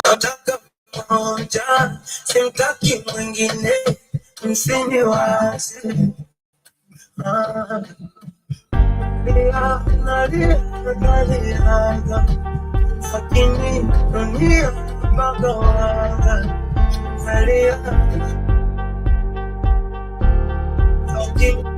nataka moja, simtaki mwingine, msiniwaze. Nalia, lakini dunia mpaka waga. Nalia, lakini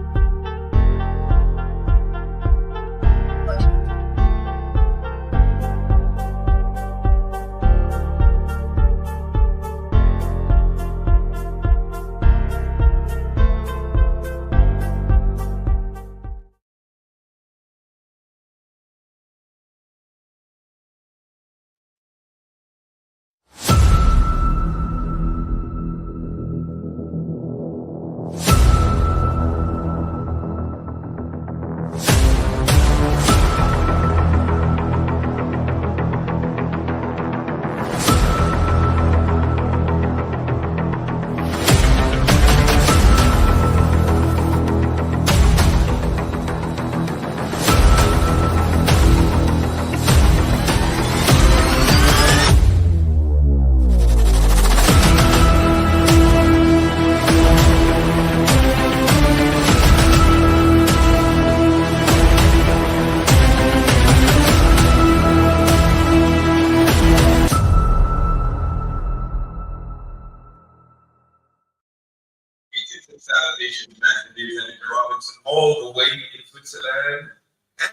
all the way in Switzerland,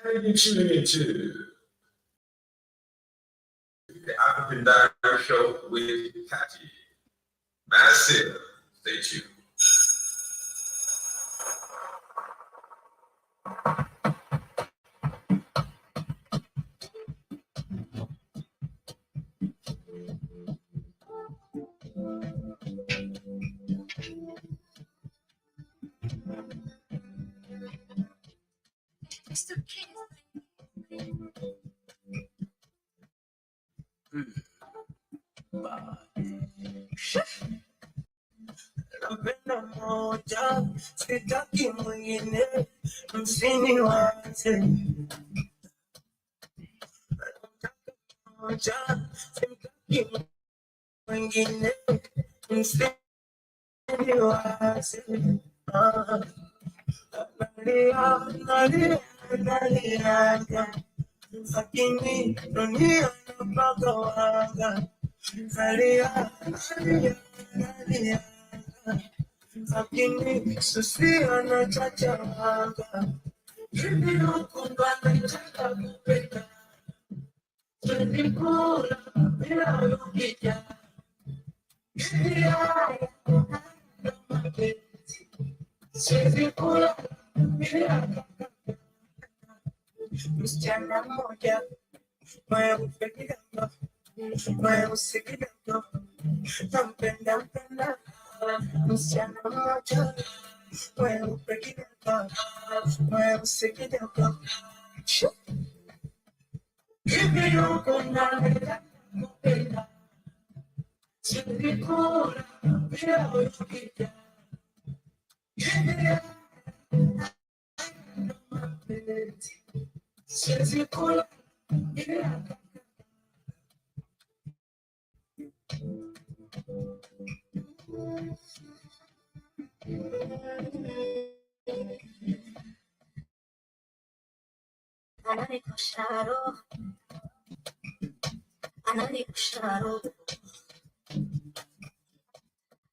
and you're tuning into the African Diary Show with Cathy. Massive. Stay tuned. napenda moja, sitaki mwingine, msiniwaze. Moja, sitaki mwingine, msiniwaze. Nalia, lakini dunia mpaka waga. Nalia, lakini susia na chacha waga. Hivi hukumba nataka kupenda, tulikula bila ukija. Hivi haya ndo mapenzi, siwezi kula bila msichana mmoja, mweupe kidogo, mweusi kidogo, nampenda msichana mmoja, mweupe kidogo, mweusi kidogo. Hivi yuko ndani kupenda, silikula bila ukija. Hivi ndo mapenzi, siwezi kula bila Ananikusharo,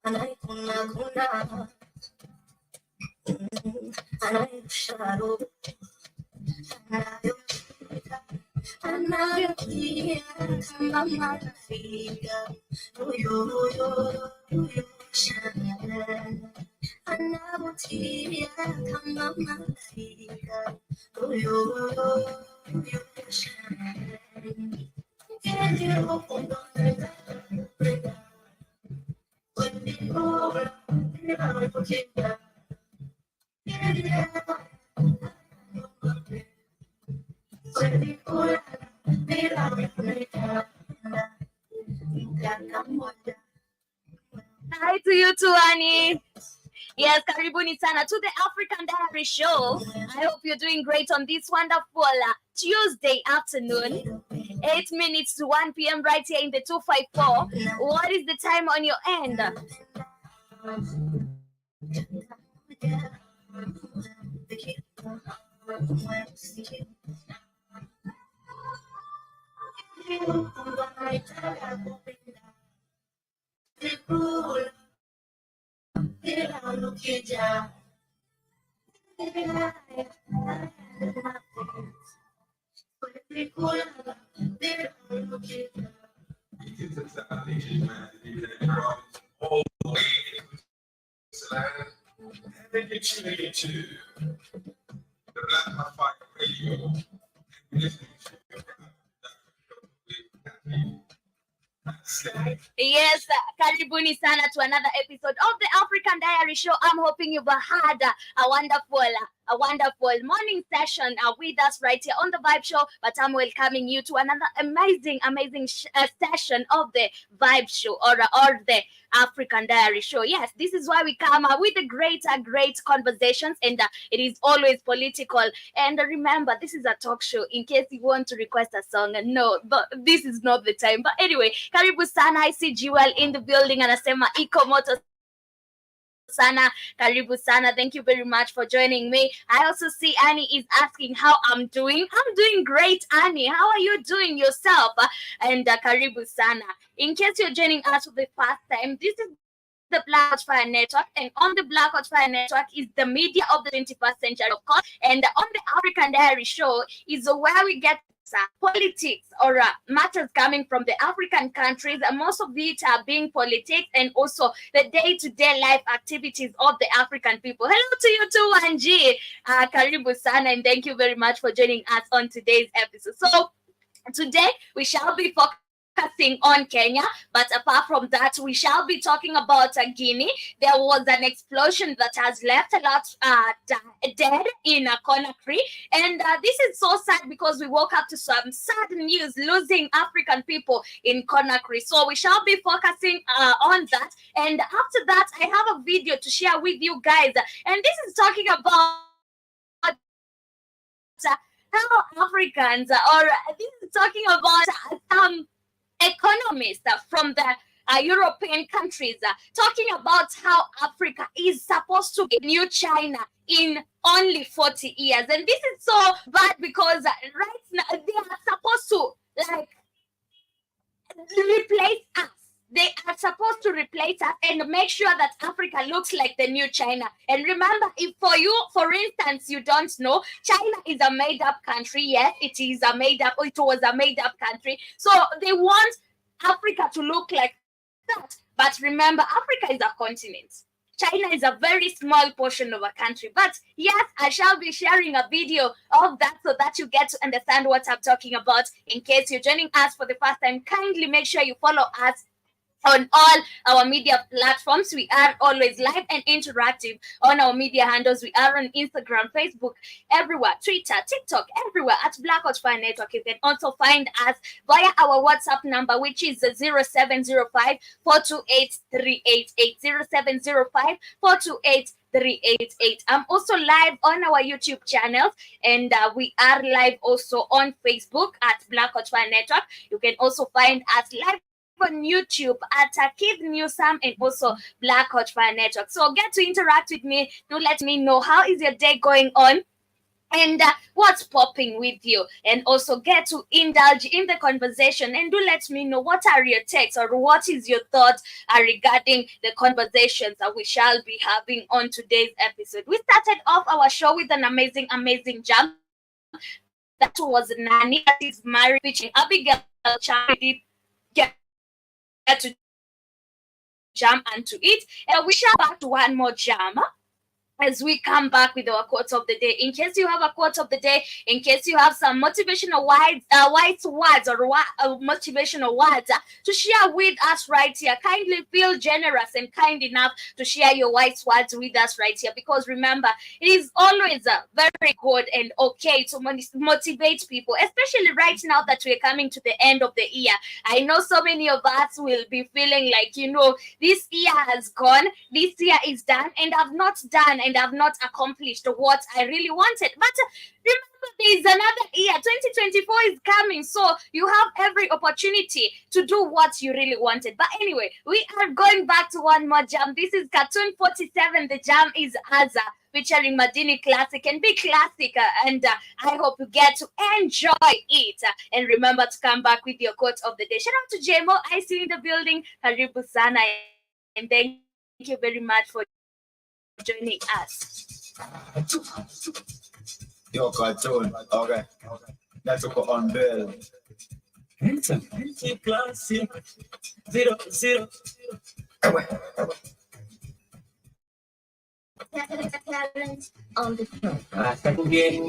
ananikuna, ananikusharo, anayokia kama marafika, huyo shana, anavutia kama marafika, huyo shana. Hi to you too, Annie. Yes, karibuni sana to the African Diary Show. I hope you're doing great on this wonderful Tuesday afternoon. 8 minutes to 1 p.m. right here in the 254. What is the time on your end? And you're tuning to the Black and Fire Radio. And you're listening to the Yes, karibuni sana to another episode of the African Diary Show. I'm hoping you've had a wonderful morning session with us right here on the Vibe Show. But I'm welcoming you to another amazing session of the Vibe Show or the African Diary Show. Yes, this is why we come with the great conversations, and it is always political. And remember, this is a talk show. In case you want to request a song, no, but this is not the time. But anyway, karibu sana. I see Jewel in the building, and anasema iko moto sana. Karibu sana. Thank you very much for joining me. I also see Annie is asking how I'm doing. I'm doing great, Annie. How are you doing yourself? And karibu sana. In case you're joining us for the first time, this is the Black Hot Fire Network, and on the Black Hot Fire Network is the media of the 21st century, of course, and on the African Diary Show is where we get politics or matters coming from the African countries, and most of it are being politics and also the day-to-day life activities of the African people. Hello to you too, Angie. Karibu sana, and thank you very much for joining us on today's episode. So today we shall be focusing on Kenya, but apart from that, we shall be talking about Guinea. There was an explosion that has left a lot dead in Conakry, and this is so sad because we woke up to some sad news, losing African people in Conakry. So we shall be focusing on that, and after that, I have a video to share with you guys, and this is talking about how Africans, or this is talking about some economists from the European countries talking about how Africa is supposed to be new China in only 40 years. And this is so bad because right now they are supposed to replace us. They are supposed to replace us and make sure that Africa looks like the new China. And remember, if for instance, you don't know, China is a made-up country. Yes, it was a made-up country. So they want Africa to look like that. But remember, Africa is a continent. China is a very small portion of a country. But yes, I shall be sharing a video of that so that you get to understand what I'm talking about. In case you're joining us for the first time, kindly make sure you follow us on all our media platforms. We are always live and interactive on our media handles. We are on Instagram, Facebook, everywhere, Twitter, TikTok, everywhere at Black Hot Fire Network. You can also find us via our WhatsApp number, which is 0705 428 388 0705 428 388. I'm also live on our YouTube channels, and we are live also on Facebook at Black Hot Fire Network. You can also find us live on YouTube at Kid Newsam and also Black Hot Fire Network. So get to interact with me. Do let me know how is your day going on and what's popping with you, and also get to indulge in the conversation, and do let me know what are your takes or what is your thoughts regarding the conversations that we shall be having on today's episode. We started off our show with an amazing jam. That was Nani, that is married, featuring Abigail Cham. Get to jam and to eat, and we shall back to one more jam as we come back with our quote of the day. In case you have a quote of the day, in case you have some motivational wise words or motivational words to share with us right here, kindly feel generous and kind enough to share your wise words with us right here, because remember, it is always very good and okay to motivate people, especially right now that we're coming to the end of the year. I know so many of us will be feeling like, this year has gone, this year is done, and I've not done and I've not accomplished what I really wanted. But remember, there is another year. 2024 is coming, so you have every opportunity to do what you really wanted. But anyway, we are going back to one more jam. This is Cartoon 47. The jam is Aza, featuring Madini Classic and Big Classic, and I hope you get to enjoy it. And remember to come back with your quote of the day. Shout out to JMO, I see you in the building. Karibu sana, and thank you very much for joining us. Yo, cartoon. Okay. That's a on bill. Classic. 0-0. Talent on the Atakuge.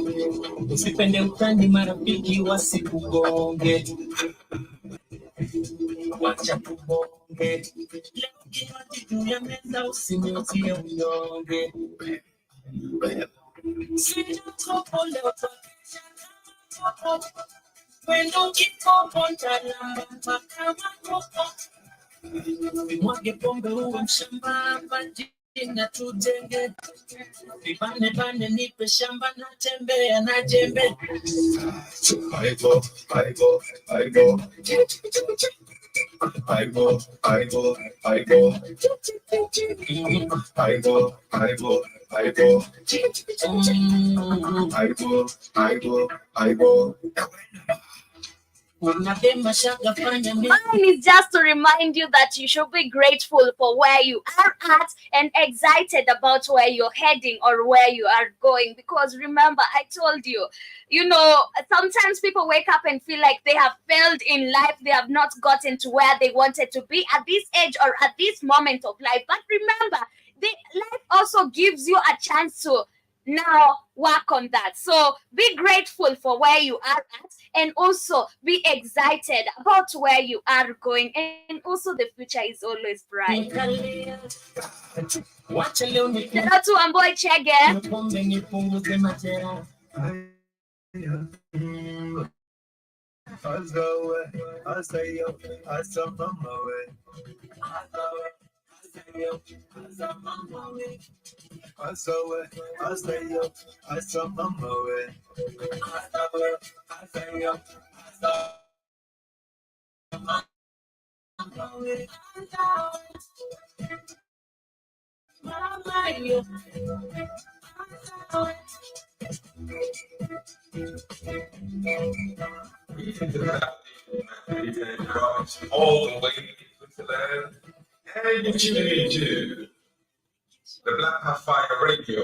Usipende utani marafiki wasikugonge. Wacha tubonge. Leo kinywaji juu ya meza usinyotie unyonge. Sija topo leo tukisha kama topo. Wendo kipopo ntalamba mpaka makopo. Mwage pombe uwe mshamba majina tujenge. Vibane bane nipe shamba natembea na jembe. I go. I go. I go. I go. I go. I go. I go. I go. I go. I go. Mine is just to remind you that you should be grateful for where you are at and excited about where you're heading or where you are going. Because remember, I told you, sometimes people wake up and feel like they have failed in life. They have not gotten to where they wanted to be at this age or at this moment of life. But remember, life also gives you a chance to now work on that. So be grateful for where you are at and also be excited about where you are going. And also the future is always bright. Shout out to Chege. All the way to Switzerland, and you're tuning to the Black Hat Fire Radio,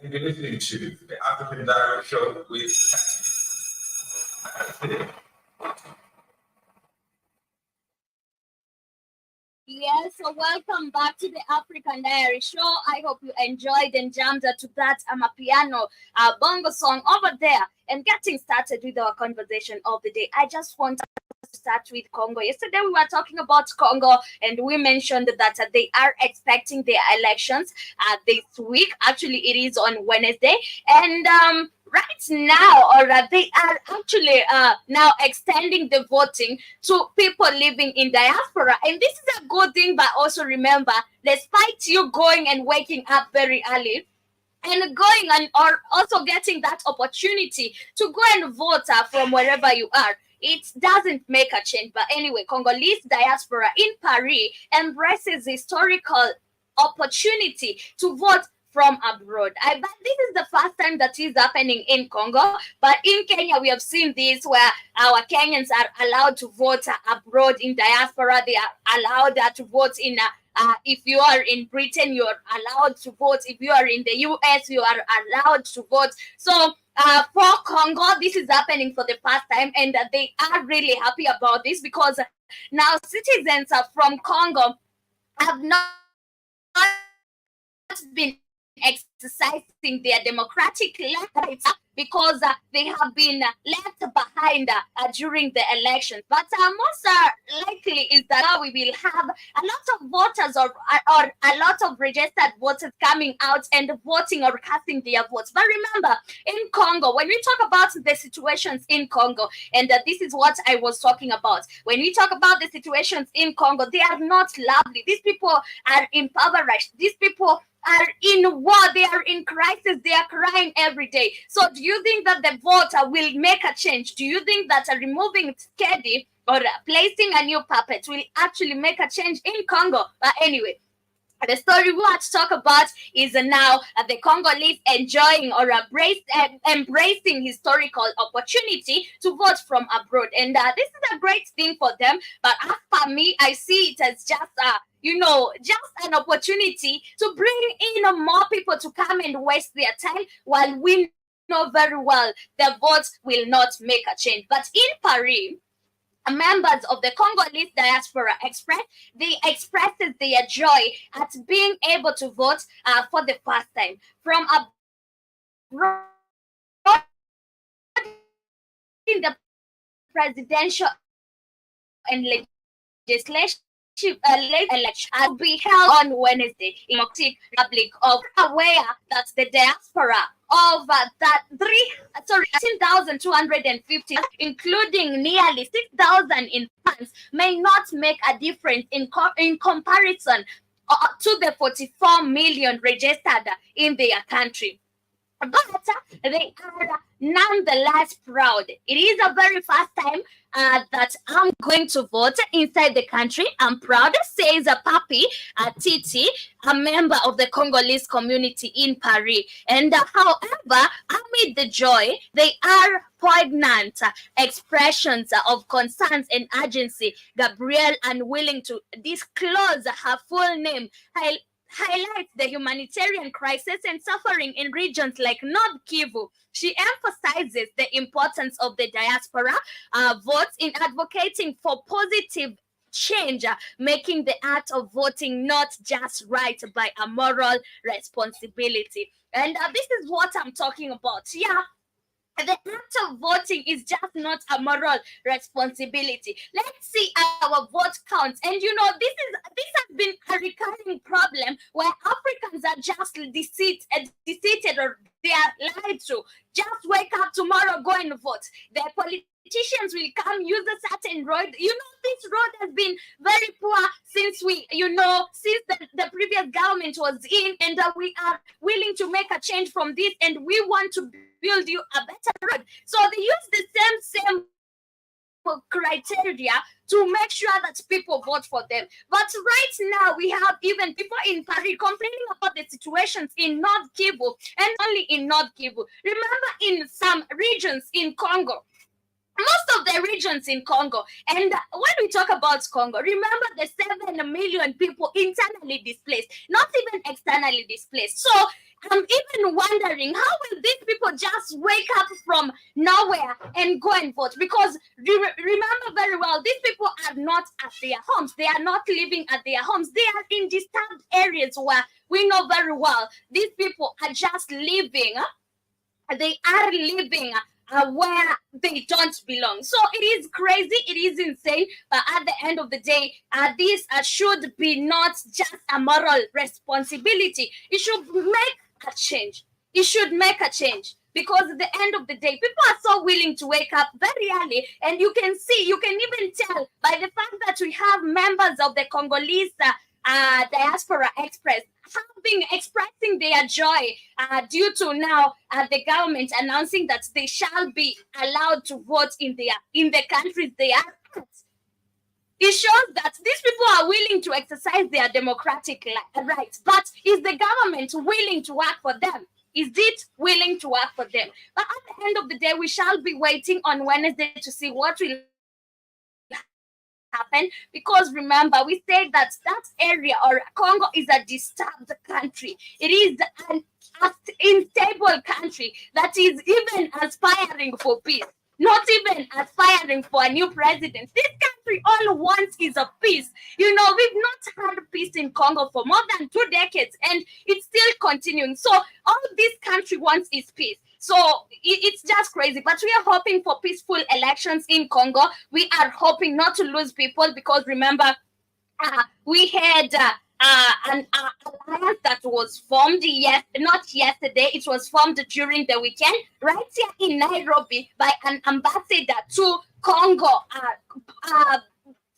and you're listening to the African Diary Show with Yes, so welcome back to the African Diary Show. I hope you enjoyed and jammed to that Amapiano bongo song over there. And getting started with our conversation of the day, I just want to start with Congo. Yesterday we were talking about Congo and we mentioned that they are expecting their elections this week. Actually, it is on Wednesday. And right now, they are actually now extending the voting to people living in diaspora. And this is a good thing, but also remember, despite you going and waking up very early, and going on or also getting that opportunity to go and vote from wherever you are, it doesn't make a change. But anyway, Congolese diaspora in Paris embraces historical opportunity to vote from abroad. But this is the first time that is happening in Congo. But in Kenya, we have seen this where our Kenyans are allowed to vote abroad in diaspora. They are allowed to vote in if you are in Britain, you are allowed to vote. If you are in the US, you are allowed to vote. So for Congo, this is happening for the first time, and they are really happy about this because now citizens from Congo have not been exercising their democratic rights because they have been left behind during the elections. But most likely is that now we will have a lot of voters or a lot of registered voters coming out and voting or casting their votes. But remember, in Congo, when we talk about the situations in Congo, and this is what I was talking about, when we talk about the situations in Congo, they are not lovely. These people are impoverished. These people are in war, they are in crisis, they are crying every day. So do you think that the voter will make a change? Do you think that removing Skedi or placing a new puppet will actually make a change in Congo? But anyway, the story we want to talk about is now the Congolese enjoying or embracing historical opportunity to vote from abroad. And this is a great thing for them. But as for me, I see it as just just an opportunity to bring in more people to come and waste their time, while we know very well the votes will not make a change. But in Paris, members of the Congolese diaspora they expressed their joy at being able to vote for the first time from abroad in the presidential and legislative election will be held on Wednesday in Democratic Republic of aware that the diaspora of 13,250, including nearly 6,000 in France, may not make a difference in comparison to the 44 million registered in their country. But they are nonetheless proud. It is the very first time that I'm going to vote inside the country. I'm proud, says Papi Titi, a member of the Congolese community in Paris. And however, amid the joy, they are poignant expressions of concerns and urgency. Gabrielle, unwilling to disclose her full name, highlights the humanitarian crisis and suffering in regions like North Kivu. She emphasizes the importance of the diaspora votes in advocating for positive change, making the act of voting not just right, but a moral responsibility. And this is what I'm talking about. Yeah, the act of voting is just not a moral responsibility. Let's see our vote counts. And this has been a recurring problem where Africans are just deceived or they are lied to. Just wake up tomorrow, go and vote. The politicians will come use a certain road. This road has been very poor since the previous government was in, and we are willing to make a change from this, and we want to build you a better road. So they use the same criteria to make sure that people vote for them. But right now, we have even people in Paris complaining about the situations in North Kivu, and only in North Kivu. Remember, in some regions in Congo, most of the regions in Congo, and when we talk about Congo, remember the 7 million people internally displaced, not even externally displaced. So I'm even wondering, how will these people just wake up from nowhere and go and vote? Because remember very well, these people are not at their homes. They are not living at their homes. They are in disturbed areas where we know very well these people are just living. They are living where they don't belong. So it is crazy, it is insane, but at the end of the day, this should be not just a moral responsibility. It should make a change. It should make a change, because at the end of the day, people are so willing to wake up very early, and you can even tell by the fact that we have members of the Congolese diaspora expressing their joy due to now the government announcing that they shall be allowed to vote in the countries they are at. It shows that these people are willing to exercise their democratic rights, but is the government willing to work for them? Is it willing to work for them? But at the end of the day, we shall be waiting on Wednesday to see what will happen, because remember, we said that area or Congo is a disturbed country. It is an unstable country that is even aspiring for peace, not even aspiring for a new president. This country all wants is a peace. We've not had peace in Congo for more than 2 decades, and it's still continuing. So all this country wants is peace. So it's just crazy. But we are hoping for peaceful elections in Congo. We are hoping not to lose people, because remember, we had an alliance that was formed not yesterday. It was formed during the weekend, right here in Nairobi, by an ambassador to Congo.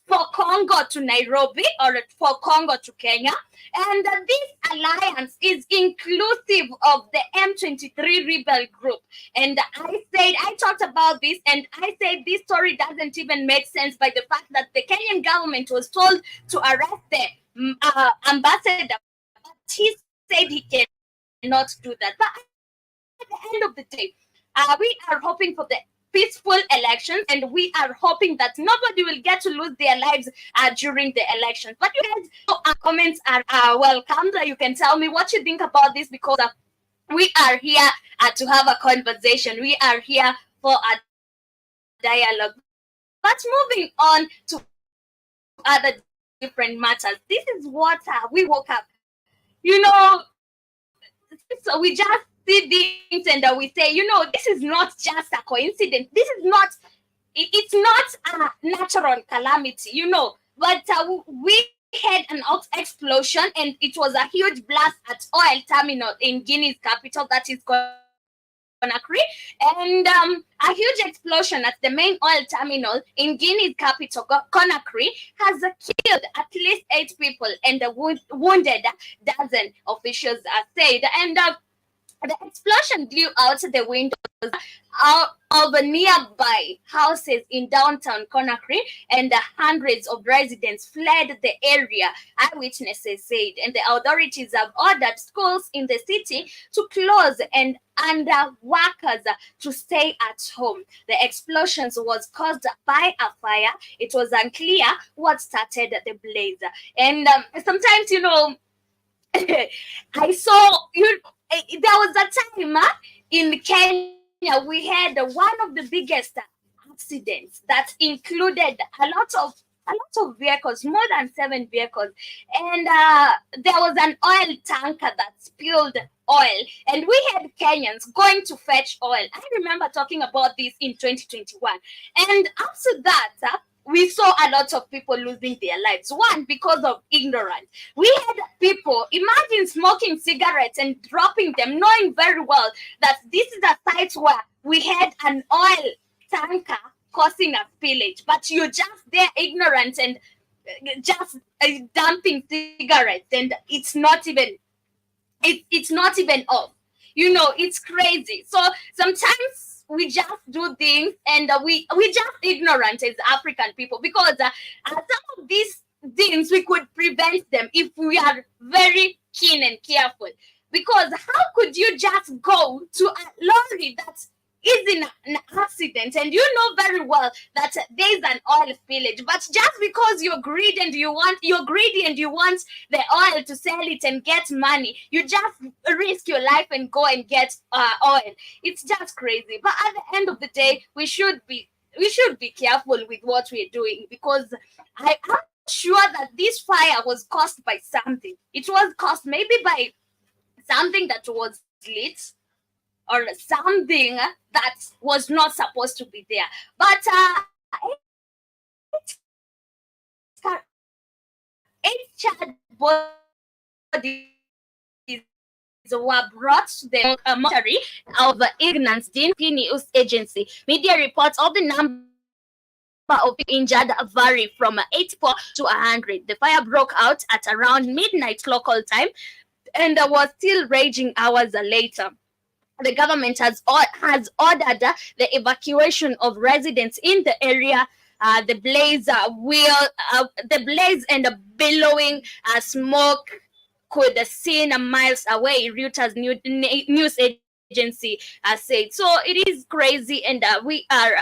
For Congo Congo to Nairobi or for Congo to Kenya. And this alliance is inclusive of the M23 rebel group. And I talked about this, and I said this story doesn't even make sense by the fact that the Kenyan government was told to arrest the ambassador, but he said he cannot do that. But at the end of the day, we are hoping for the peaceful elections, and we are hoping that nobody will get to lose their lives during the elections. But you guys, comments are welcome. You can tell me what you think about this, because we are here to have a conversation. We are here for a dialogue. But moving on to other different matters, this is what we woke up. So we just see things and we say, this is not just a coincidence. This is not, it's not a natural calamity, but we had an explosion, and it was a huge blast at oil terminal in Guinea's capital, that is Conakry, and a huge explosion at the main oil terminal in Guinea's capital, Conakry, has killed at least 8 people and wounded dozen, officials said. And the explosion blew out the windows of nearby houses in downtown Conakry, and hundreds of residents fled the area, eyewitnesses said. And the authorities have ordered schools in the city to close and workers to stay at home. The explosions was caused by a fire. It was unclear what started the blaze. And sometimes, I saw there was a time in Kenya we had one of the biggest accidents that included a lot of vehicles, more than 7 vehicles, and there was an oil tanker that spilled oil, and we had Kenyans going to fetch oil. I remember talking about this in 2021, and after that we saw a lot of people losing their lives. One, because of ignorance. We had people, imagine smoking cigarettes and dropping them, knowing very well that this is a site where we had an oil tanker causing a spillage, but you're just there ignorant and just dumping cigarettes, and it's not even off. It's crazy. So sometimes we just do things, and we just ignorant as African people, because some of these things we could prevent them if we are very keen and careful. Because how could you just go to a lorry that is in an accident, and you know very well that there's an oil spillage, but just because you're greedy and you want the oil to sell it and get money, you just risk your life and go and get oil. It's just crazy. But at the end of the day, we should be careful with what we're doing, because I'm sure that this fire was caused by something. It was caused maybe by something that was lit, or something that was not supposed to be there. But 8 charred bodies were brought to the mortuary of Ignorance News Agency. Media reports of the number of injured vary from 84 to 100. The fire broke out at around midnight local time and was still raging hours later. The government has ordered the evacuation of residents in the area. The blaze and the billowing smoke could be seen miles away, Reuters news agency said. So it is crazy, and we are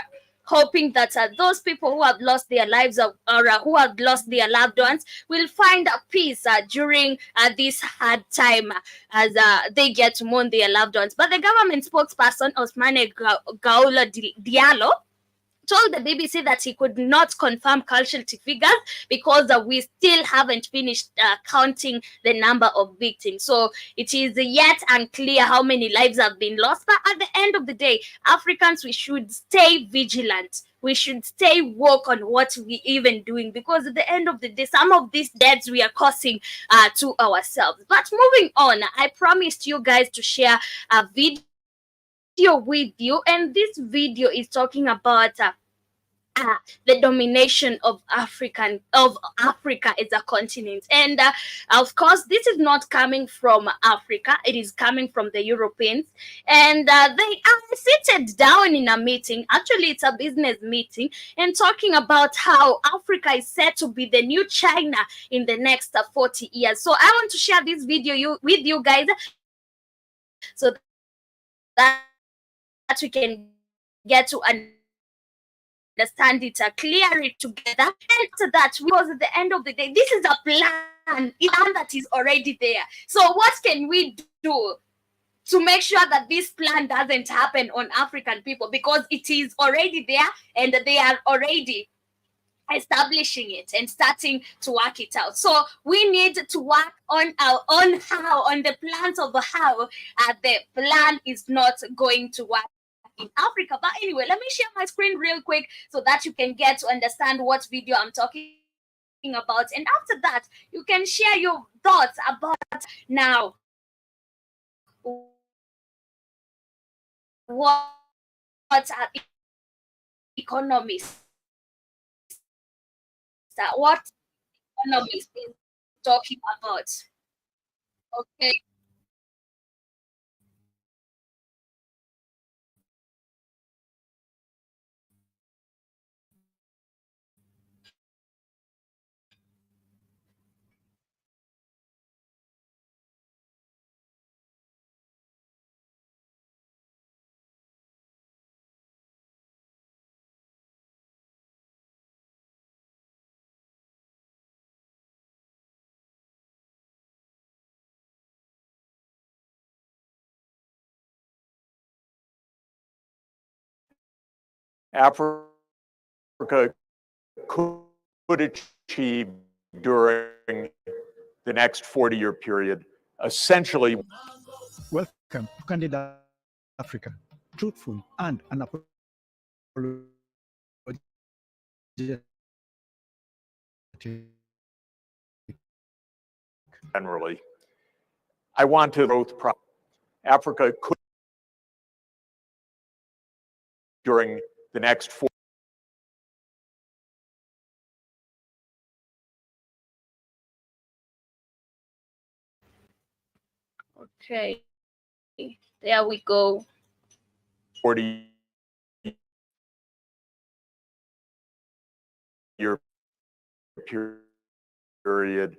hoping that those people who have lost their lives or who have lost their loved ones will find peace during this hard time as they get to mourn their loved ones. But the government spokesperson, Osmane Gaula Diallo, told the BBC that he could not confirm casualty figures because we still haven't finished counting the number of victims. So it is yet unclear how many lives have been lost. But at the end of the day, Africans, we should stay vigilant. We should stay woke on what we even doing, because at the end of the day, some of these deaths we are causing to ourselves. But moving on, I promised you guys to share a video with you, and this video is talking about the domination of Africa as a continent. And of course, this is not coming from Africa; it is coming from the Europeans, and they are seated down in a meeting. Actually, it's a business meeting, and talking about how Africa is set to be the new China in the next 40 years. So I want to share this video with you guys so that we can get to understand it clearly together. And after that, because at the end of the day, this is a plan that is already there. So what can we do to make sure that this plan doesn't happen on African people? Because it is already there and they are already establishing it and starting to work it out. So we need to work on the plans of how the plan is not going to work in Africa. But anyway, let me share my screen real quick so that you can get to understand what video I'm talking about. And after that, you can share your thoughts about now what are economists, what economists is talking about. Okay. Africa could achieve during the next 40-year period, essentially. Welcome to Candid Africa, truthful and unapologetic. Generally, I want to growth. Africa could during the next 4. Okay, there we go. 40-year period.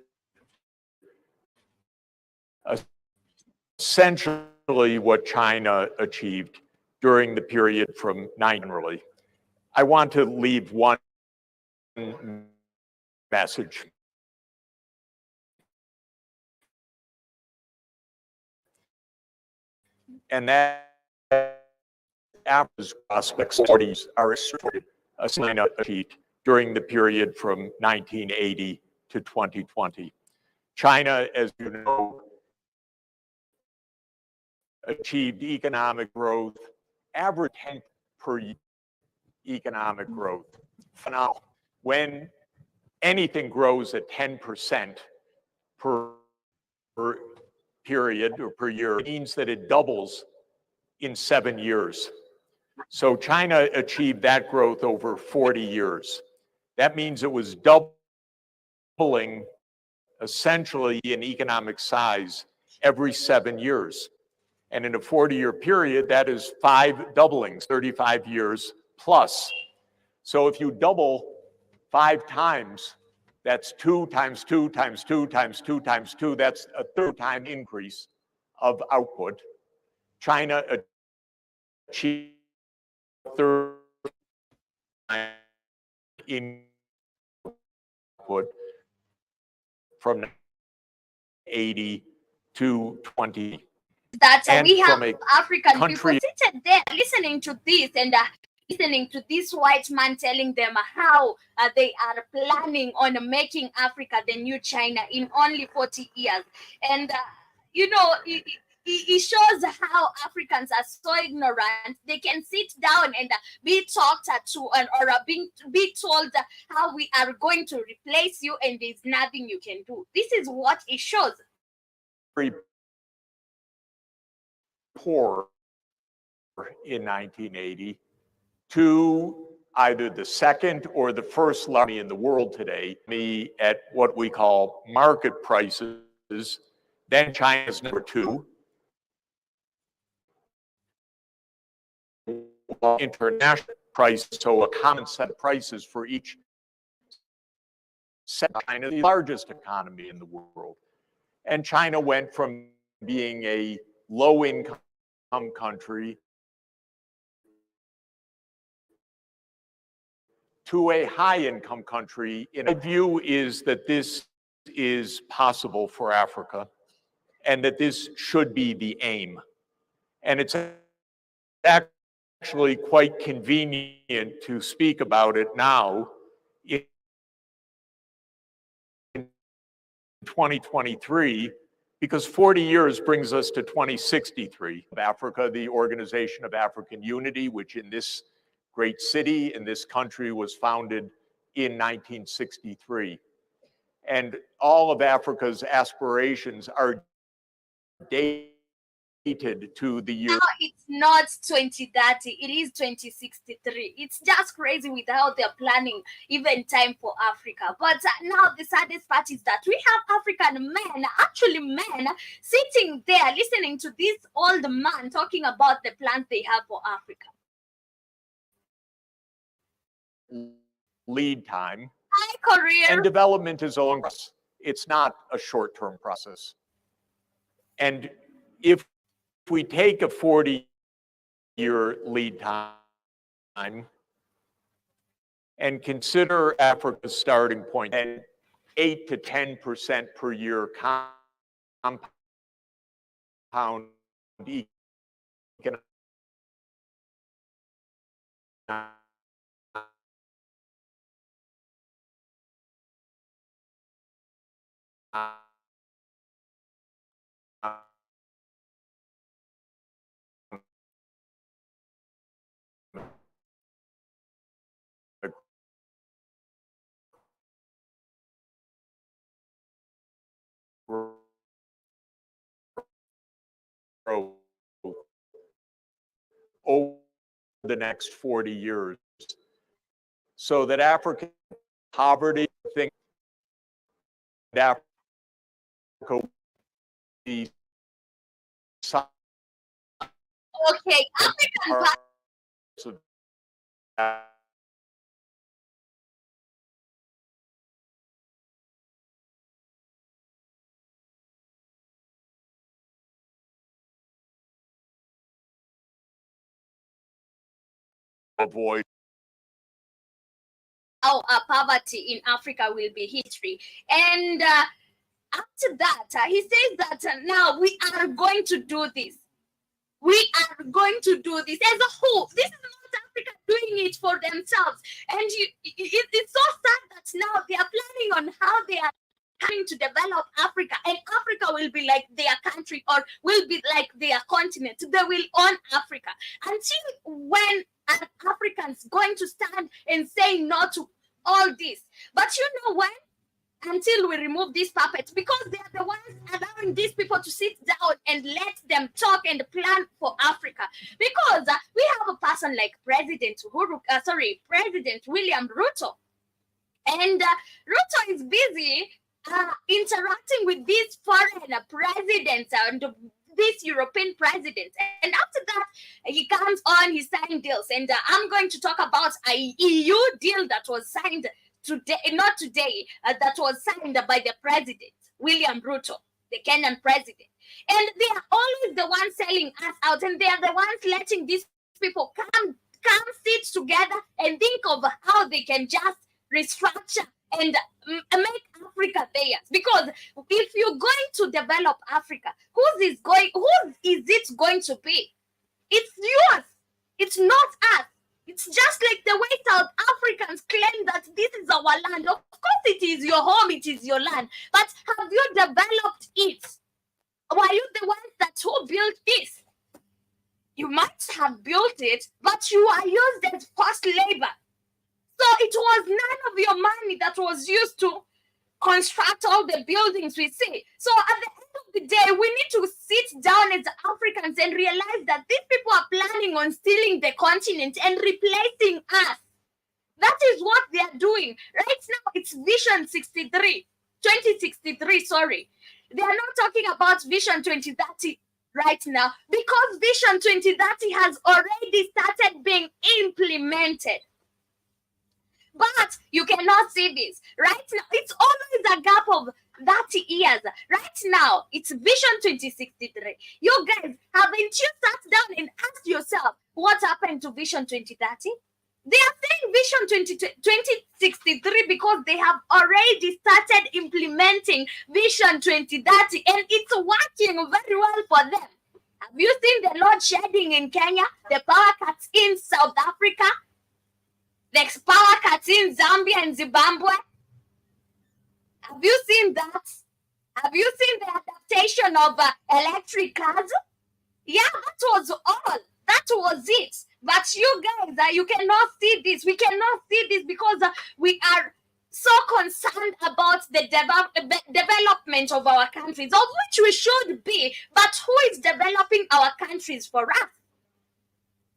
Essentially what China achieved during the period from 9 generally. I want to leave one message. And that Africa's prospects are exported, China achieved during the period from 1980 to 2020. China, as you know, achieved economic growth, average 10 per economic growth. Phenomenal. When anything grows at 10% per period or per year, it means that it doubles in 7 years. So China achieved that growth over 40 years. That means it was doubling essentially in economic size every 7 years. And in a 40-year period, that is 5 doublings, 35 years plus. So if you double 5 times, that's 2 times 2 times 2 times 2 times 2. That's a 3rd-time increase of output. China achieved 3rd in output from 80 to 20. That And we have from a African country people sitting there listening to this and listening to this white man telling them how they are planning on making Africa the new China in only 40 years. And, you know, it shows how Africans are so ignorant. They can sit down and be talked to or be told how we are going to replace you and there's nothing you can do. This is what it shows. very poor in 1980 to either the second or the first largest in the world today, at what we call market prices. Then China's number two. International price, so a common set of prices for each set. China, the largest economy in the world. And China went from being a low-income country to a high-income country. My view is that this is possible for Africa and that this should be the aim. And it's actually quite convenient to speak about it now in 2023, because 40 years brings us to 2063. Africa, the Organization of African Unity, which in this great city, in this country, was founded in 1963. And all of Africa's aspirations are dated to the year. Now it's not 2030, it is 2063. It's just crazy with how they're planning even time for Africa. But now the saddest part is that we have African men, actually men, sitting there listening to this old man talking about the plans they have for Africa. Lead time. Hi, career. And development is a long process. It's not a short-term process. And if we take a 40-year lead time and consider Africa's starting point at 8 to 10% per year compound economic growth over the next 40 years, so that African poverty, think Africa will be Okay, African avoid how poverty in Africa will be history. And after that, he says that now we are going to do this. We are going to do this as a whole. This is not Africa doing it for themselves. And it's so sad that now they are planning on how they are trying to develop Africa, and Africa will be like their country or will be like their continent. They will own Africa. Until when are Africans going to stand and say no to all this? But you know when? Until we remove these puppets, because they are the ones allowing these people to sit down and let them talk and plan for Africa. Because we have a person like President William Ruto, and Ruto is busy interacting with these foreign presidents and these European presidents. And after that, he comes on, he signed deals. And I'm going to talk about a EU deal that was signed today, not today, that was signed by the president, William Ruto, the Kenyan president. And they are always the ones selling us out, and they are the ones letting these people come sit together and think of how they can just restructure and make Africa theirs. Because if you're going to develop Africa, who is it going to be? It's yours. It's not us. It's just like the way South Africans claim that this is our land. Of course, it is your home, it is your land. But have you developed it? Were you the ones who built this? You might have built it, but you are used as forced labor. So it was none of your money that was used to construct all the buildings we see. So at the end of the day, we need to sit down as Africans and realize that these people are planning on stealing the continent and replacing us. That is what they are doing. Right now, it's Vision 2063, sorry. They are not talking about Vision 2030 right now because Vision 2030 has already started being implemented. But you cannot see this. Right now, it's always a gap of 30 years. Right now, it's Vision 2063. You guys, haven't you sat down and asked yourself what happened to Vision 2030? They are saying Vision 2063 because they have already started implementing Vision 2030 and it's working very well for them. Have you seen the load shedding in Kenya, the power cuts in South Africa, the power cuts in Zambia and Zimbabwe? Have you seen that? Have you seen the adaptation of electric cars? Yeah, that was all. That was it. But you guys, you cannot see this. We cannot see this because we are so concerned about the development of our countries, of which we should be. But who is developing our countries for us?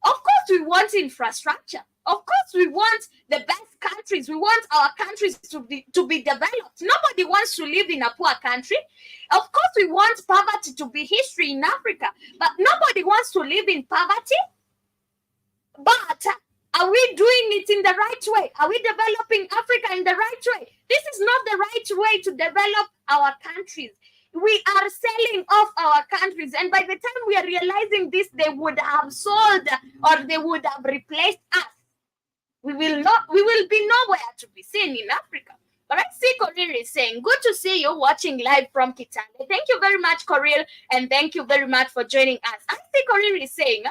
Of course, we want infrastructure. Of course, we want the best countries. We want our countries to be developed. Nobody wants to live in a poor country. Of course, we want poverty to be history in Africa, but nobody wants to live in poverty. But are we doing it in the right way? Are we developing Africa in the right way? This is not the right way to develop our countries. We are selling off our countries, and by the time we are realizing this, they would have sold or they would have replaced us. We will be nowhere to be seen in Africa. But I see Koril is saying, good to see you watching live from Kitale. Thank you very much, Koril, and thank you very much for joining us. I see Koril is saying,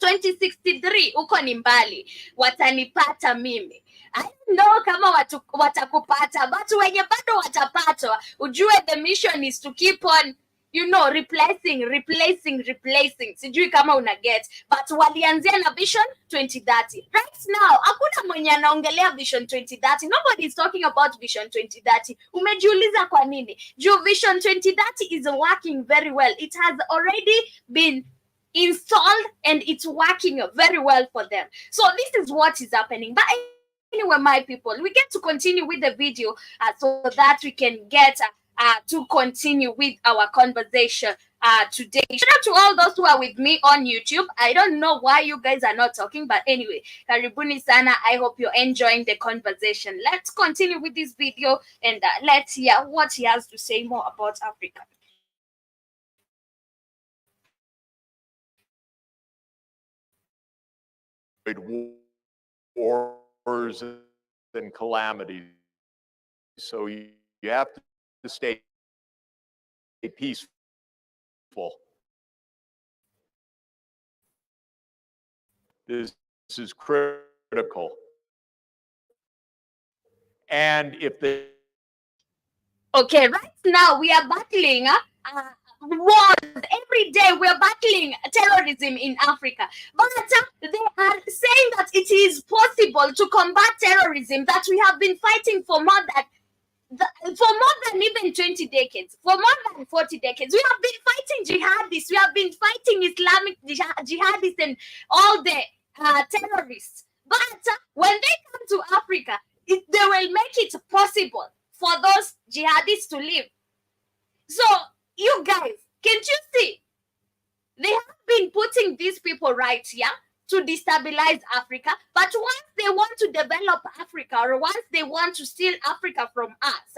2063 uko ni mbali, watanipata mimi. I don't know kama watakupata, but wenye bado watapatwa, ujue the mission is to keep on, replacing. Sijui kama una get, but walianzia na Vision 2030. Right now, hakuna mwenye anaongelea Vision 2030. Nobody is talking about Vision 2030. Umejiuliza kwa nini? Juu Vision 2030 is working very well. It has already been installed and it's working very well for them. So this is what is happening. But anyway, my people, we get to continue with the video so that we can get to continue with our conversation today. Shout out to all those who are with me on YouTube. I don't know why you guys are not talking, but anyway, karibuni sana. I hope you're enjoying the conversation. Let's continue with this video and let's hear what he has to say more about Africa. Wars and calamities. So you have to stay peaceful. This is critical. And if the Okay, right now we are battling wars. Every day we are battling terrorism in Africa. But they are saying that it is possible to combat terrorism that we have been fighting for more than even 20 decades, for more than 40 decades. We have been fighting jihadists, we have been fighting Islamic jihadists and all the terrorists. But when they come to Africa, they will make it possible for those jihadists to live. So, you guys, can't you see? They have been putting these people right here to destabilize Africa. But once they want to develop Africa, or once they want to steal Africa from us,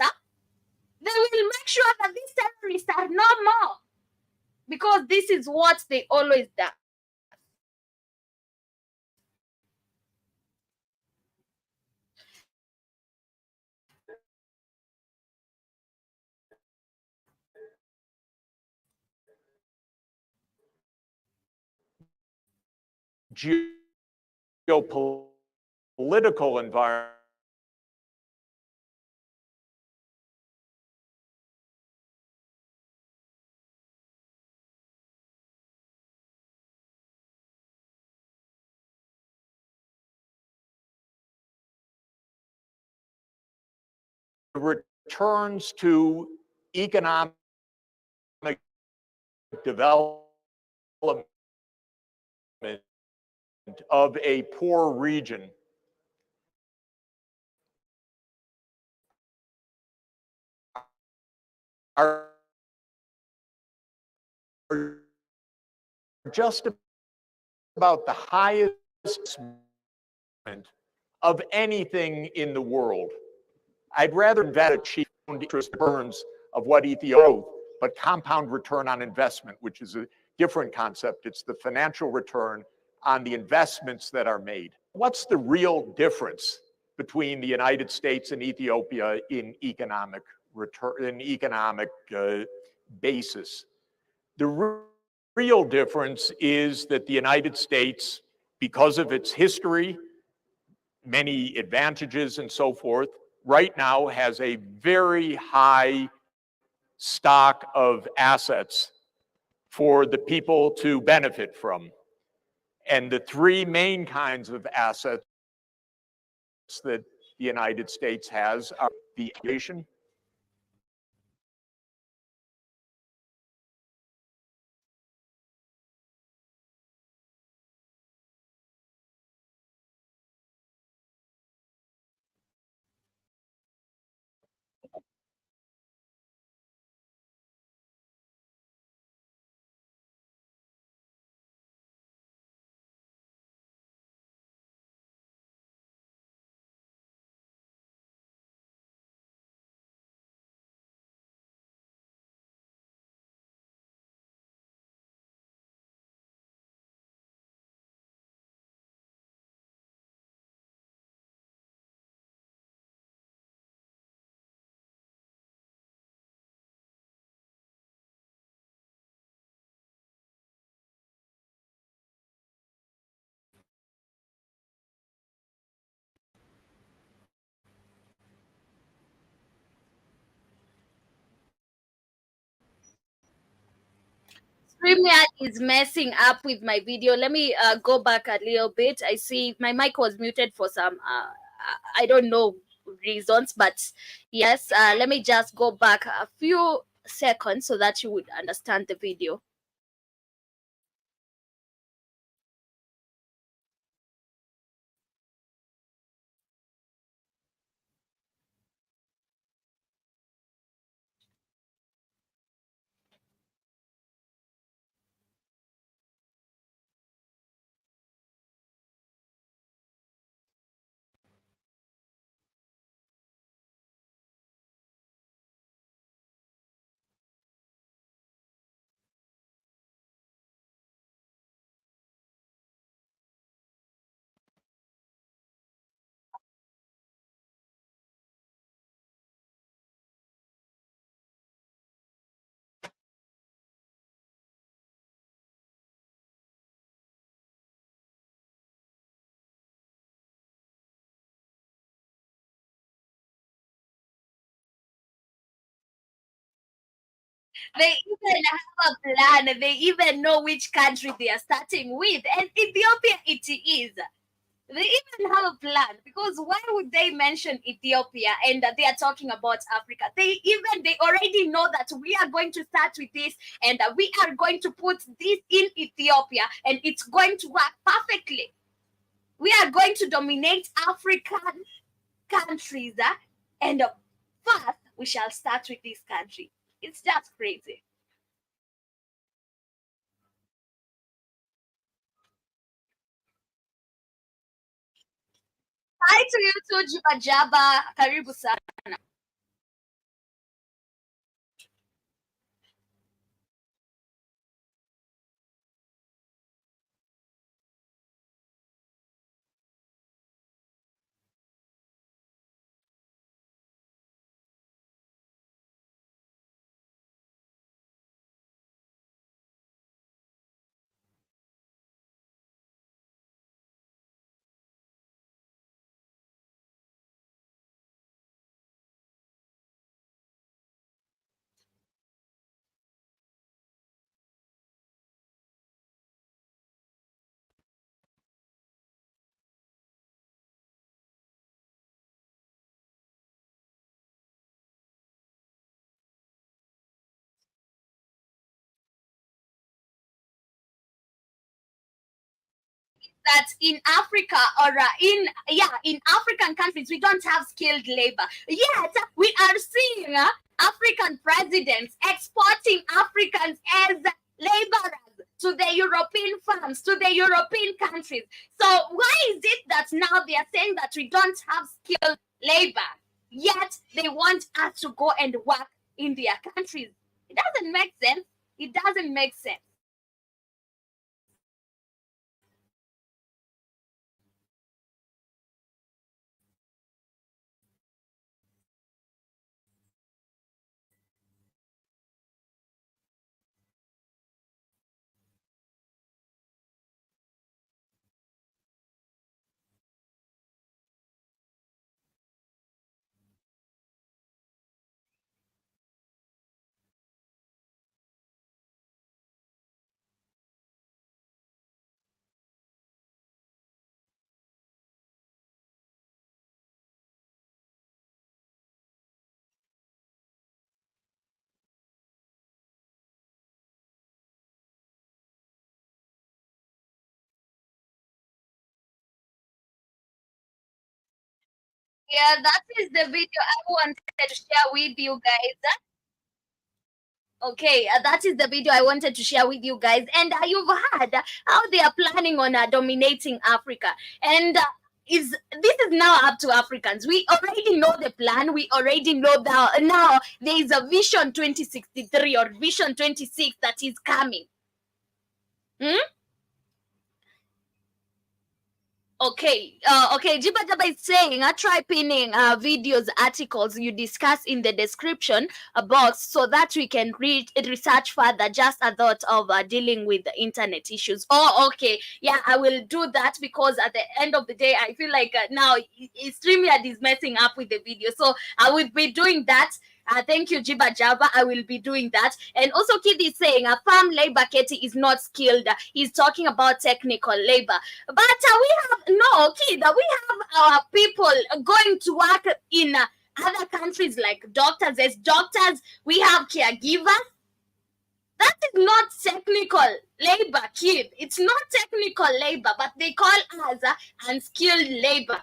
they will make sure that these terrorists are no more. Because this is what they always do. geopolitical environment returns to economic development of a poor region are just about the highest of anything in the world. I'd rather invest a cheap interest returns of what Ethiopia, but compound return on investment, which is a different concept. It's the financial return on the investments that are made. What's the real difference between the United States and Ethiopia in economic basis? The real difference is that the United States, because of its history, many advantages and so forth, right now has a very high stock of assets for the people to benefit from. And the three main kinds of assets that the United States has are the aviation, StreamYard is messing up with my video. Let me go back a little bit. I see my mic was muted for some, I don't know reasons, but yes, let me just go back a few seconds so that you would understand the video. They even have a plan. They even know which country they are starting with. And Ethiopia it is. They even have a plan, because why would they mention Ethiopia and that they are talking about Africa? They already know that we are going to start with this, and we are going to put this in Ethiopia, and it's going to work perfectly. We are going to dominate African countries, and first we shall start with this country. It's just crazy. Hi to you too, Juba Jaba. Karibu sana. That in Africa, or in African countries, we don't have skilled labor. Yet we are seeing African presidents exporting Africans as laborers to the European farms, to the European countries. So why is it that now they are saying that we don't have skilled labor, yet they want us to go and work in their countries? It doesn't make sense. It doesn't make sense. Yeah, that is the video I wanted to share with you guys. Okay, that is the video I wanted to share with you guys. And you've heard how they are planning on dominating Africa. And this is now up to Africans. We already know the plan. We already know that now there is a Vision 2063 or Vision 26 that is coming. Okay, Jiba Jaba is saying, try pinning videos, articles you discuss in the description box so that we can research further. Just a thought of dealing with the internet issues. Oh, okay. Yeah, I will do that because at the end of the day, I feel like now StreamYard is messing up with the video. So I will be doing that. Thank you, Jiba Java. I will be doing that. And also, Kid is saying farm labor, Katie, is not skilled. He's talking about technical labor. But we have, no, Kid, we have our people going to work in other countries like doctors. As doctors, we have caregivers. That is not technical labor, Kid. It's not technical labor, but they call us unskilled labor.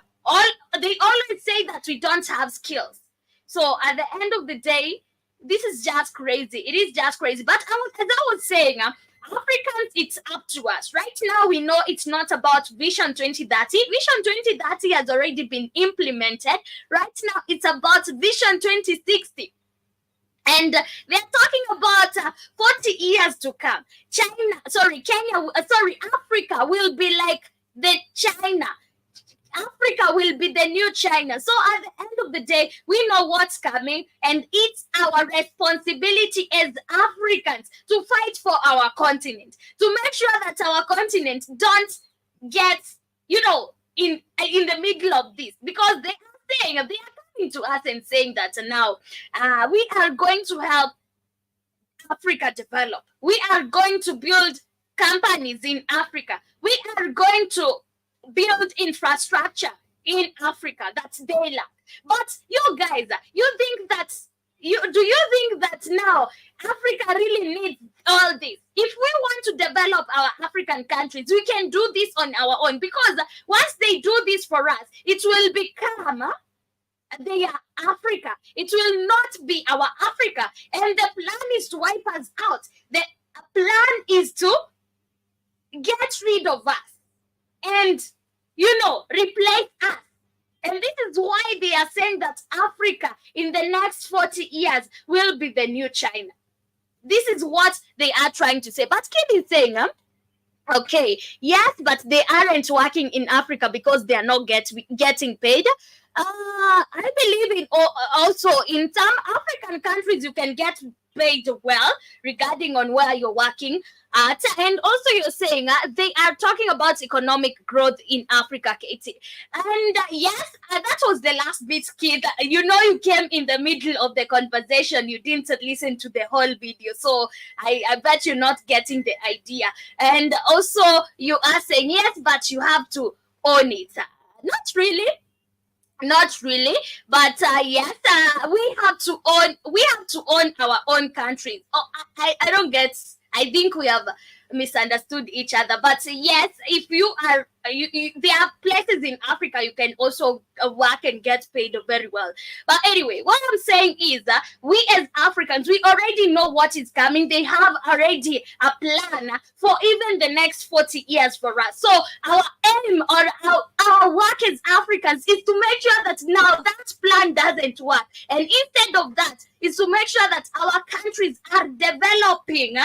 They always say that we don't have skills. So at the end of the day, this is just crazy. It is just crazy. But as I was saying, Africans, it's up to us. Right now, we know it's not about Vision 2030. Vision 2030 has already been implemented. Right now, it's about Vision 2060. And they're talking about 40 years to come. Africa will be like the China. Africa will be the new China. So at the end of the day, we know what's coming, and it's our responsibility as Africans to fight for our continent, to make sure that our continent don't get, in the middle of this, because they are coming to us and saying that now we are going to help Africa develop. We are going to build companies in Africa. We are going to build infrastructure in Africa that they lack. But you guys, do you think that now Africa really needs all this? If we want to develop our African countries, we can do this on our own, because once they do this for us, it will become their Africa. It will not be our Africa. And the plan is to wipe us out. The plan is to get rid of us and, replace us. And this is why they are saying that Africa in the next 40 years will be the new China. This is what they are trying to say. But Kid is saying, okay, yes, but they aren't working in Africa because they are not getting paid. I believe in also in some African countries you can get paid well regarding on where you're working at. And also you're saying they are talking about economic growth in Africa, Katie. And yes, that was the last bit, Kid. You came in the middle of the conversation. You didn't listen to the whole video. So I bet you're not getting the idea. And also you are saying, yes, but you have to own it. Not really, but yes, we have to own our own countries. I don't get. I think we have misunderstood each other. But yes, if you are, there are places in Africa you can also work and get paid very well. But anyway, what I'm saying is that we as Africans, we already know what is coming. They have already a plan for even the next 40 years for us. So our aim or our work as Africans is to make sure that now that plan doesn't work. And instead of that, is to make sure that our countries are developing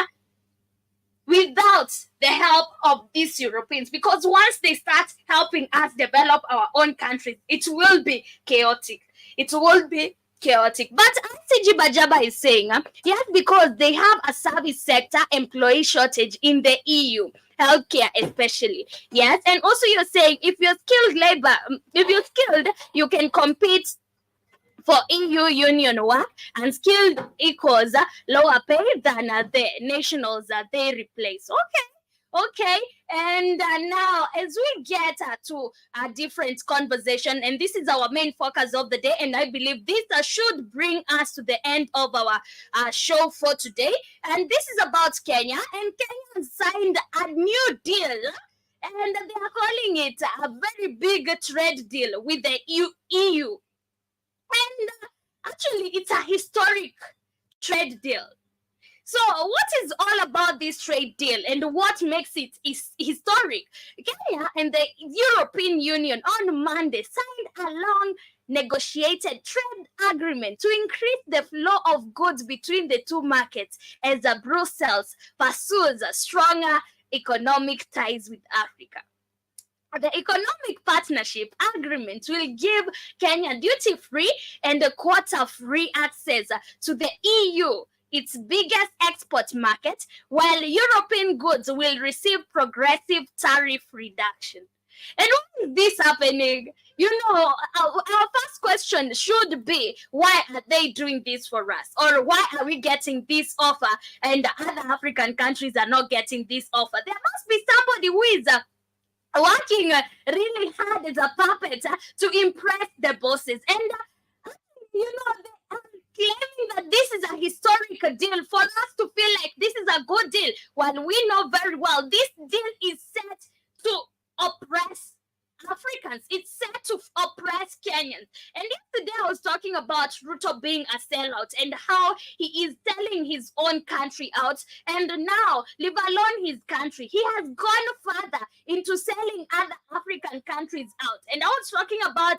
without the help of these Europeans. Because once they start helping us develop our own countries, it will be chaotic. It will be chaotic. But as Bajaba is saying, yes, because they have a service sector employee shortage in the EU, healthcare especially. Yes, and also you're saying if you're skilled labor, if you're skilled, you can compete for EU union work, and skilled equals lower pay than the nationals that they replace. Okay. And now as we get to a different conversation, and this is our main focus of the day, and I believe this should bring us to the end of our show for today. And this is about Kenya, and Kenya signed a new deal, and they are calling it a very big trade deal with the EU. And actually, it's a historic trade deal. So, what is all about this trade deal and what makes it historic? Kenya and the European Union on Monday signed a long negotiated trade agreement to increase the flow of goods between the two markets as Brussels pursues stronger economic ties with Africa. The economic partnership agreement will give Kenya duty-free and quota-free access to the EU, its biggest export market, while European goods will receive progressive tariff reduction. And why is this happening? You know, our first question should be, why are they doing this for us? Or why are we getting this offer and other African countries are not getting this offer? There must be somebody who is working really hard as a puppet to impress the bosses. And, you know, they are claiming that this is a historic deal for us to feel like this is a good deal, when we know very well this deal is set to oppress Africans. It's set to oppress Kenyans. And yesterday I was talking about Ruto being a sellout and how he is selling his own country out. And now, leave alone his country, he has gone further into selling other African countries out. And I was talking about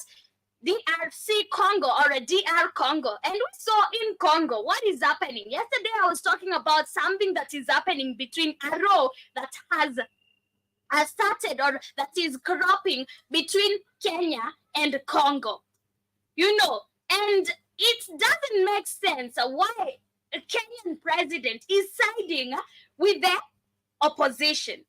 DRC Congo, or a DR Congo. And we saw in Congo what is happening. Yesterday I was talking about something that is happening between Aro that has started, or that is cropping between Kenya and Congo. You know, and it doesn't make sense why a Kenyan president is siding with the opposition.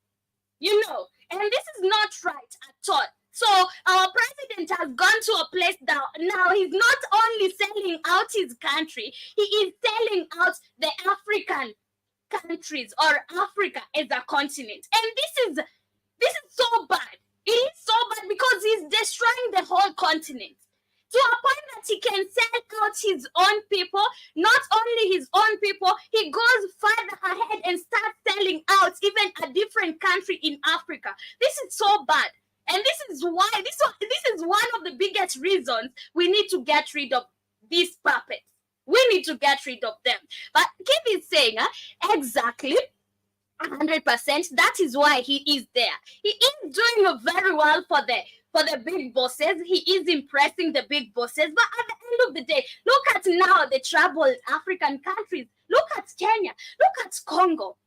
You know, and this is not right at all. So our president has gone to a place that now he's not only selling out his country, he is selling out the African countries, or Africa as a continent. And this is so bad. It is so bad because he's destroying the whole continent to a point that he can sell out his own people. Not only his own people, he goes further ahead and starts selling out even a different country in Africa. This is so bad. And this is why, this is one of the biggest reasons we need to get rid of these puppets. We need to get rid of them. But Keith is saying, exactly, 100%. That is why he is there. He is doing very well for the big bosses. He is impressing the big bosses. But at the end of the day, look at now the troubled African countries. Look at Kenya. Look at Congo.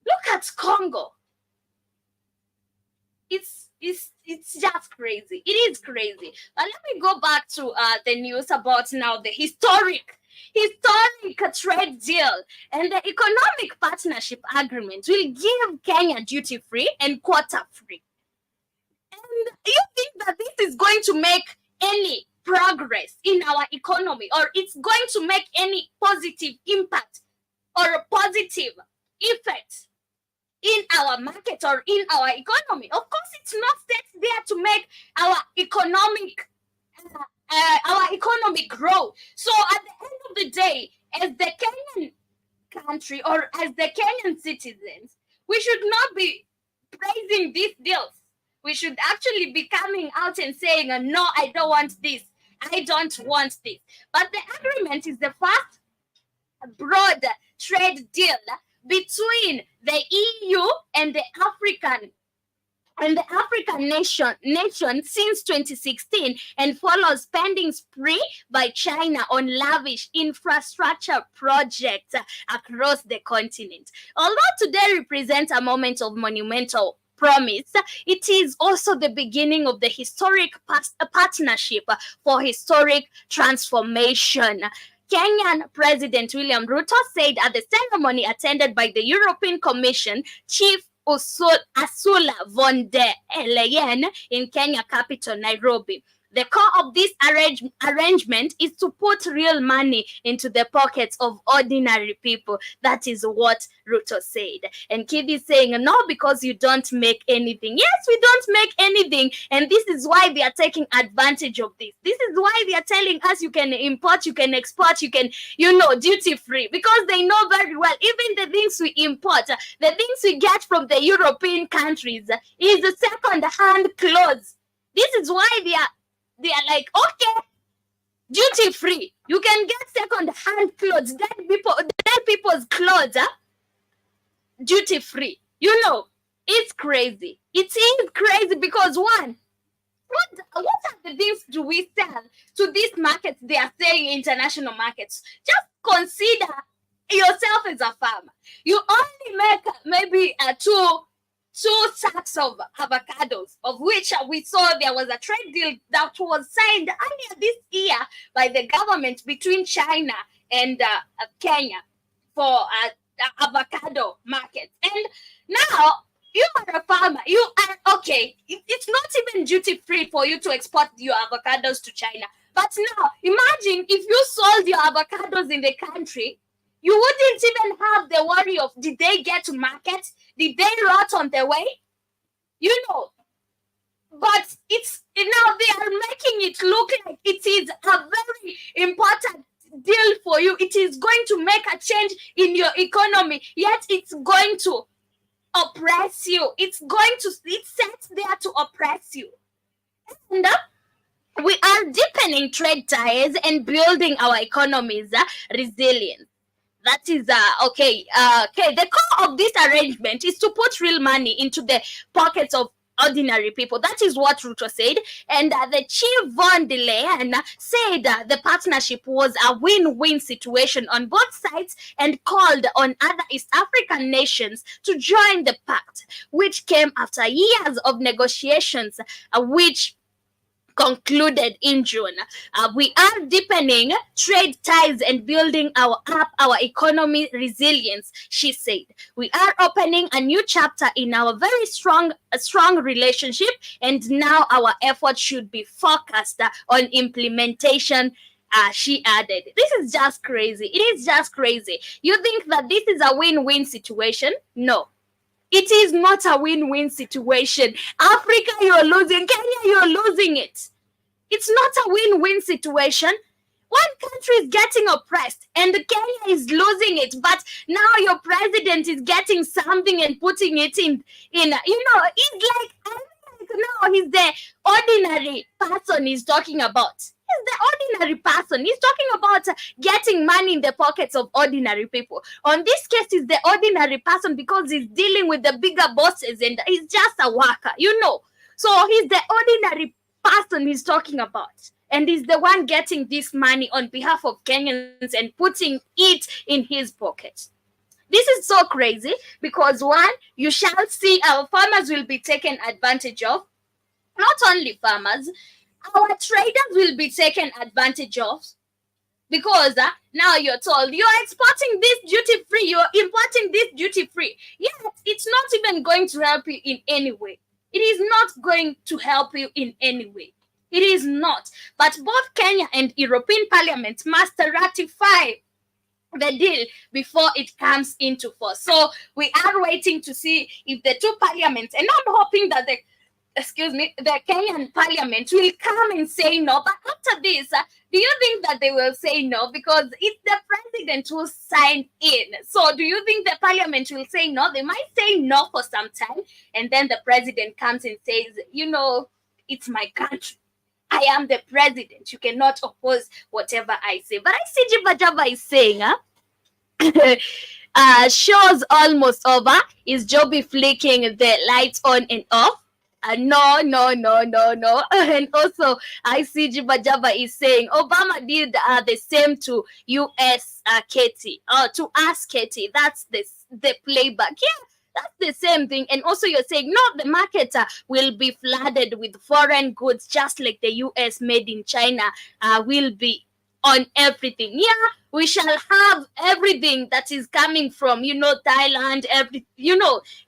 Look at Congo. It's just crazy. It is crazy. But let me go back to the news about now the historic trade deal, and the economic partnership agreement will give Kenya duty-free and quota-free. And you think that this is going to make any progress in our economy, or it's going to make any positive impact or a positive effect in our market or in our economy? Of course, it's not set there to make our economy grow. So at the end of the day, as the Kenyan country or as the Kenyan citizens, we should not be praising these deals. We should actually be coming out and saying, no, I don't want this. I don't want this. But the agreement is the first broad trade deal between the EU and the African nation since 2016 and follows spending spree by China on lavish infrastructure projects across the continent. Although today represents a moment of monumental promise, it is also the beginning of the historic partnership for historic transformation. Kenyan President William Ruto said at the ceremony attended by the European Commission Chief Ursula von der Leyen in Kenya capital Nairobi. The core of this arrangement is to put real money into the pockets of ordinary people. That is what Ruto said. And Kid is saying, no, because you don't make anything. Yes, we don't make anything. And this is why they are taking advantage of this. This is why they are telling us you can import, you can export, you can, duty free. Because they know very well, even the things we import, the things we get from the European countries is second-hand clothes. This is why they are like, okay, duty free. You can get second-hand clothes, dead people's clothes, duty free. It's crazy. It is crazy because one, what are the things do we sell to these markets? They are saying international markets. Just consider yourself as a farmer. You only make maybe two sacks of avocados, of which we saw there was a trade deal that was signed earlier this year by the government between China and Kenya for avocado market. And now you are a farmer. You are okay. It's not even duty free for you to export your avocados to China. But now imagine if you sold your avocados in the country. You wouldn't even have the worry of, did they get to market? Did they rot on the way? But it's now they are making it look like it is a very important deal for you. It is going to make a change in your economy, yet it's going to oppress you. It's set there to oppress you. And we are deepening trade ties and building our economies resilience. That is okay. The core of this arrangement is to put real money into the pockets of ordinary people. That is what Ruto said. And the Chief von der Leyen said the partnership was a win-win situation on both sides and called on other East African nations to join the pact, which came after years of negotiations, which concluded in June. We are deepening trade ties and building our economy resilience, she said. We are opening a new chapter in our very strong relationship, and now our efforts should be focused on implementation. She added. This is just crazy. It is just crazy. You think that this is a win-win situation? No. It is not a win-win situation. Africa, you're losing. Kenya, you're losing it. It's not a win-win situation. One country is getting oppressed and Kenya is losing it. But now your president is getting something and putting it in it's like, no, he's the ordinary person he's talking about. He's the ordinary person. He's talking about getting money in the pockets of ordinary people. On this case, he's the ordinary person because he's dealing with the bigger bosses and he's just a worker, So he's the ordinary person he's talking about. And he's the one getting this money on behalf of Kenyans and putting it in his pocket. This is so crazy because one, you shall see our farmers will be taken advantage of. Not only farmers, our traders will be taken advantage of because now you're told you're exporting this duty free, you're importing this duty free. Yet it's not even going to help you in any way. It is not going to help you in any way. It is not. But both Kenya and European Parliament must ratify the deal before it comes into force. So we are waiting to see if the two parliaments, and I'm hoping that the Kenyan parliament will come and say no. But after this, do you think that they will say no? Because it's the president who signed in. So do you think the parliament will say no? They might say no for some time, and then the president comes and says, it's my country. I am the president. You cannot oppose whatever I say. But I see Jiba Jaba is saying, show's almost over. Is Joby flicking the lights on and off? No. And also, I see Jiba Jaba is saying Obama did the same to US Katie. To us, Katie. That's the playback. Yeah, that's the same thing. And also, you're saying no, the market will be flooded with foreign goods, just like the US made in China will be on everything. Yeah, we shall have everything that is coming from, Thailand,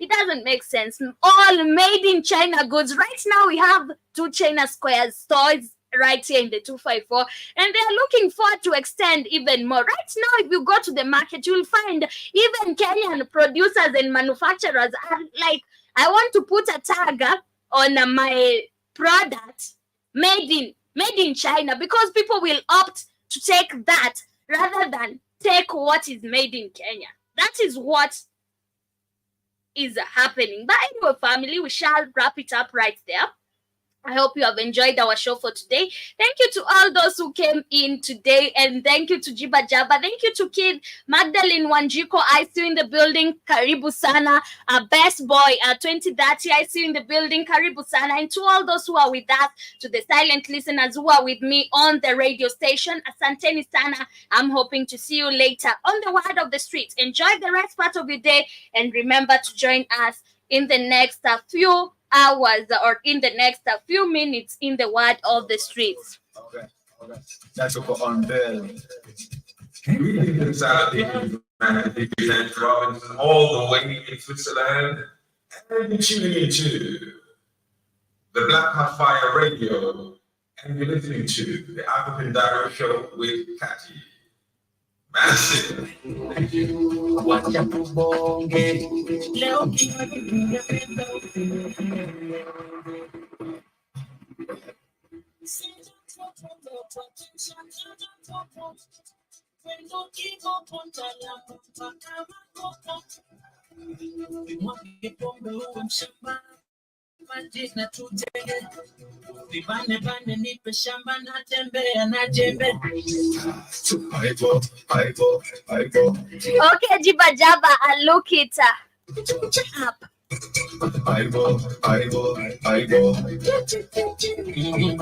it doesn't make sense. All made in China goods. Right now, we have 2 China Square stores right here in the 254, and they are looking forward to extend even more. Right now, if you go to the market, you'll find even Kenyan producers and manufacturers are like, I want to put a tag on my product made in China, because people will opt to take that rather than take what is made in Kenya. That is what is happening. But anyway, family, we shall wrap it up right there. I hope you have enjoyed our show for today. Thank you to all those who came in today, and thank you to Jiba Jaba. Thank you to Kid Magdalene Wanjiko. I see you in the building. Karibu Sana. Best Boy 2030. I see you in the building. Karibu Sana. And to all those who are with us, to the silent listeners who are with me on the radio station, Asanteni Sana. I'm hoping to see you later on the Word of the Street. Enjoy the rest part of your day, and remember to join us in the next few hours or in the next few minutes in the Word of the Streets. Okay. That's what on there. Greetings out there, humanity, and Robinson, all the way in Switzerland, and you're tuning into the Black Hat Fire Radio, and you're listening to the African Diary Show with Cathy. Massive. Wacha tubonge leo kinywaji Majina tutege vibane bane nipe shamba na tembea na jembe. Okay, Jiba Jaba, I look it up.